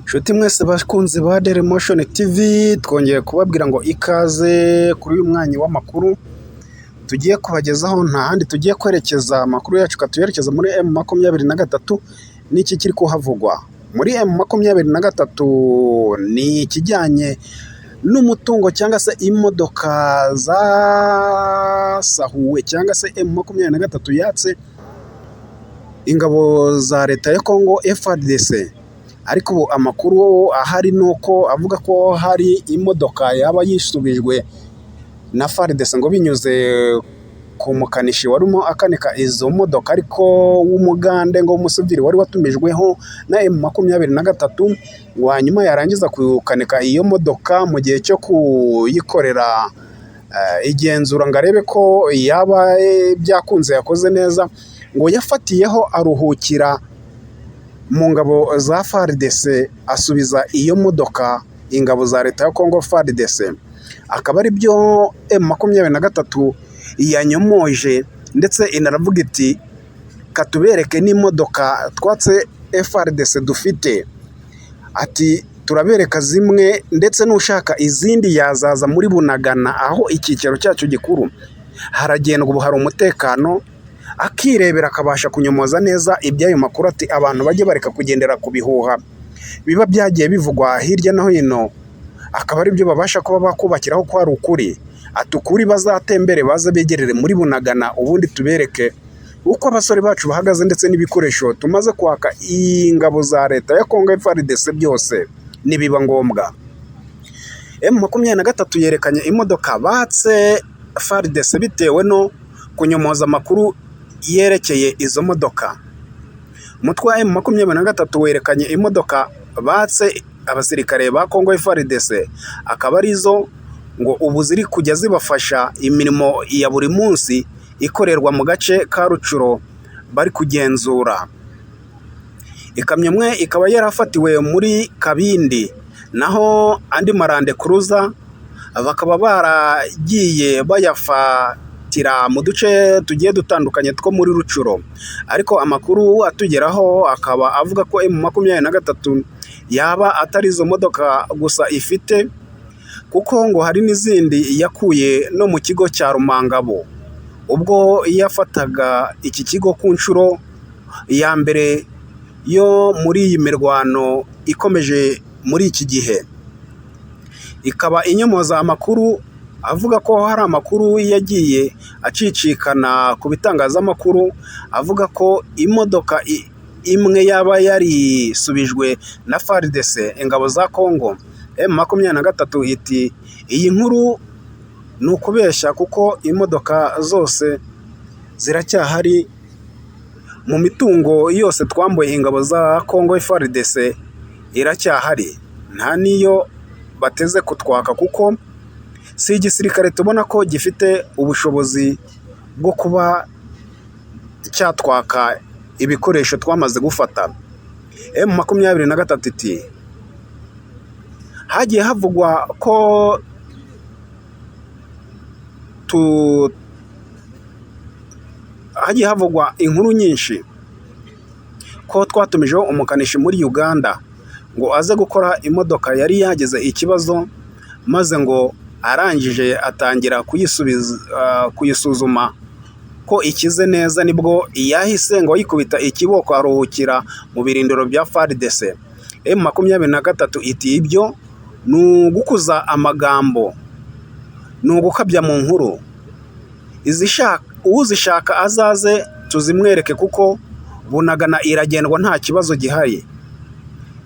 Nshuti mwese bakunzi ba Daily Motion TV, twongeye kubabwira ngo ikaze kuri uyu mwanya w'amakuru tugiye kubagezaho. Nta handi tugiye kwerekeza amakuru yacu, katuyerekeza muri M23. N'iki kiri kuhavugwa muri M23 ni ikijyanye n'umutungo cyangwa se imodoka zasahuwe cyangwa se M23 yatse ingabo za leta ya Congo FARDC. Ariko ubu amakuru ahari nuko avuga ko hari imodoka yaba yisubijwe na FARDC ngo binyuze ku mukanishi warimo akanika izo modoka, ariko w'umugande ngo umusivili wari watumijweho na M23 wanyuma yarangiza kukanika iyo modoka mu gihe cyo kuyikorera igenzura ngo arebe ko yaba byakunze yakoze neza, ngo yafatiyeho aruhukira mu ngabo za FARDC asubiza iyo modoka ingabo za leta ya Congo FARDC. Akaba ari byo M23 yanyomoje ndetse inaravuga iti katubereke n'imodoka twatse FARDC dufite, ati turabereka zimwe ndetse n'ushaka izindi yazaza muri Bunagana aho icyicaro cyacu gikuru. Haragendwa ubu hari umutekano, akirebera akabasha kunyomoza neza iby'ayo makuru, ati abantu bajye bareka kugendera ku bihuha biba byagiye bivugwa hirya no hino, akaba ari byo babasha kuba bakubakiraho ko ari ukuri. Ati ukuri bazatembere baze begerere muri Bunagana, ubundi tubereke uko abasore bacu bahagaze ndetse n'ibikoresho tumaze kwaka ingabo za leta ya Congo FARDC byose nibiba ngombwa. M23 yerekanye imodoka batse FARDC bitewe no kunyomoza amakuru yerekeye izo modoka. Umutwe wa M23 werekanye imodoka batse abasirikare ba Congo FARDC, akaba arizo ngo ubu ziri kujya zibafasha imirimo ya buri munsi ikorerwa mu gace ka Rucuro bari kugenzura. Ikamyo imwe ikaba yarafatiwe muri Kabindi, naho andi marande cruiser bakaba baragiye bayafatira mu duce tugiye dutandukanye two muri Rucuro. Ariko amakuru atugeraho akaba avuga ko M23 yaba atari izo modoka gusa ifite, kuko ngo hari n'izindi yakuye no mu kigo cya Rumangabo ubwo yafataga iki kigo ku nshuro ya mbere yo muri iyi mirwano ikomeje muri iki gihe. Ikaba inyomoza amakuru avuga ko hari amakuru yagiye acicikana ku bitangazamakuru avuga ko imodoka imwe yaba yarisubijwe na FARDC ingabo za Congo. M23 iti iyi nkuru ni ukubeshya, kuko imodoka zose ziracyahari mu mitungo yose twambuye ingabo za Congo FARDC, iracyahari nta niyo bateze kutwaka, kuko si igisirikare tubona ko gifite ubushobozi bwo kuba cyatwaka ibikoresho twamaze gufata. M23 iti hagiye havugwa ko hagiye havugwa inkuru nyinshi ko twatumijeho umukanishi muri Uganda ngo aze gukora imodoka yari yagize ikibazo, maze ngo arangije atangira kuyisuzuma ko ikize neza, nibwo yahise ngo yikubita ikiboko aruhukira mu birindiro bya FARDC. M23 iti ibyo ni ugukuza amagambo, ni ugukabya mu nkuru. Uzishaka azaze tuzimwereke, kuko Bunagana iragendwa nta kibazo gihari.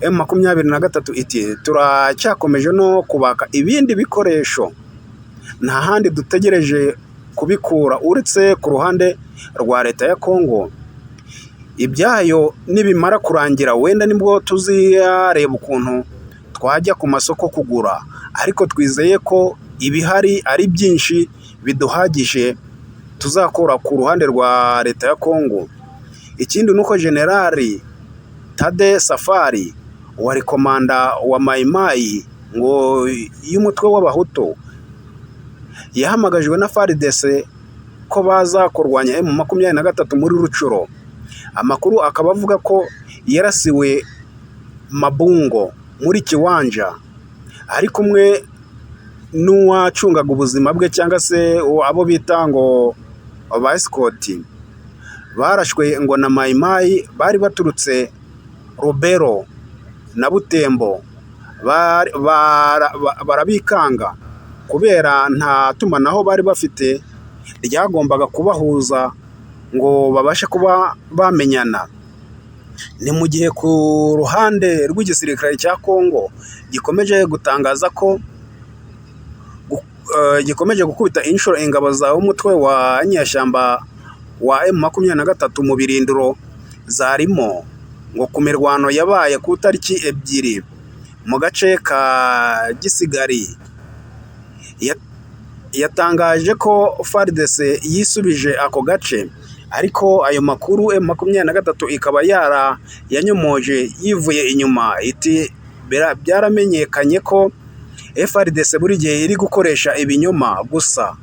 M23 iti turacyakomeje no kubaka ibindi bikoresho, nta handi dutegereje kubikura uretse ku ruhande rwa leta ya Congo. Ibyayo nibimara kurangira wenda nibwo tuzareba ukuntu twajya ku masoko kugura, ariko twizeye ko ibihari ari byinshi biduhagije tuzakora ku ruhande rwa leta ya Congo. Ikindi nuko Generali Tade Safari wari komanda wa Mayimayi ngo y'umutwe w'abahutu yahamagajwe na FARDC ko baza kurwanya M23 muri Rucuro. Amakuru akaba avuga ko yarasiwe Mabungo muri kiwanja ari kumwe n'uwacungaga ubuzima bwe cyangwa se abo bita ngo aba esikoti, barashwe ngo na mayimayi bari baturutse Rubero na Butembo, barabikanga kubera nta tumanaho bari bafite ryagombaga kubahuza ngo babashe kuba bamenyana. Ni mu gihe ku ruhande rw'igisirikare cya Congo gikomeje gutangaza ko gikomeje gukubita inshuro ingabo za umutwe wa nyeshyamba wa M23 mu birindiro zarimo, ngo ku mirwano yabaye ku tariki 2 mu gace ka Gisigari. Yatangaje ko FARDC yisubije ako gace, ariko ayo makuru M23 ikaba yanyomoje yivuye inyuma, iti byaramenyekanye ko FARDC buri gihe iri gukoresha ibinyoma gusa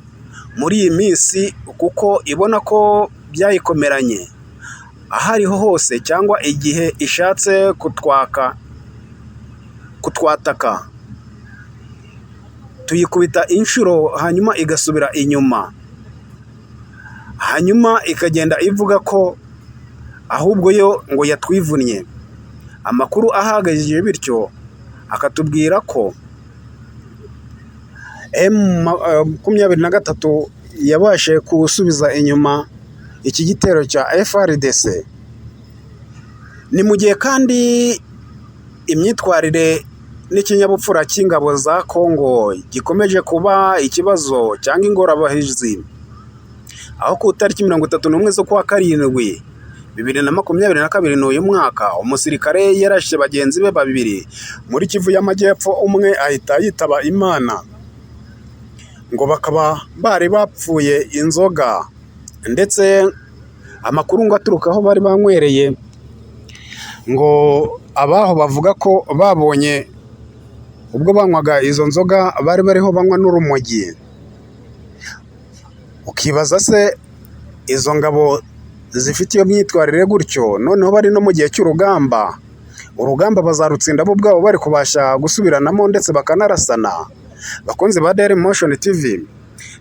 muri iyi minsi, kuko ibona ko byayikomeranye ahariho hose, cyangwa igihe ishatse kutwataka tuyikubita inshuro hanyuma igasubira inyuma, hanyuma ikagenda ivuga ko ahubwo yo ngo yatwivunnye. Amakuru ahagije bityo akatubwira ko M23 yabashe gusubiza inyuma iki gitero cya FARDC. Ni mu gihe kandi imyitwarire n'ikinyabupfura cy'ingabo za Congo gikomeje kuba ikibazo cyangwa ingorabahizi, aho ku tariki 31 z'ukwa karindwi 2022 n'uyu mwaka umusirikare yarashe bagenzi be babiri muri Kivu y'Amajyepfo, umwe ahita yitaba Imana, ngo bakaba bari bapfuye inzoga, ndetse amakuru ngo aturuka aho bari banywereye, ngo abaho bavuga ko babonye ubwo banywaga izo nzoga bari bariho banywa n'urumogi. Ukibaza se izo ngabo zifite iyo myitwarire gutyo, noneho bari no mu gihe cy'urugamba, urugamba bazarutsinda bo ubwabo bari kubasha gusubiranamo ndetse bakanarasana? Bakunzi ba Daily Motion TV,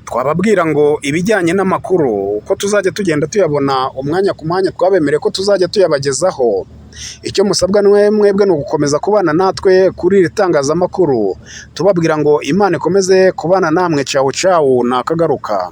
twababwira ngo ibijyanye n'amakuru uko tuzajya tugenda tuyabona umwanya ku mwanya, twabemereye ko tuzajya tuyabagezaho. Icyo musabwa mwebwe ni ugukomeza kubana natwe kuri iri tangazamakuru, tubabwira ngo Imana ikomeze kubana namwe. Cawu cawu, nakagaruka.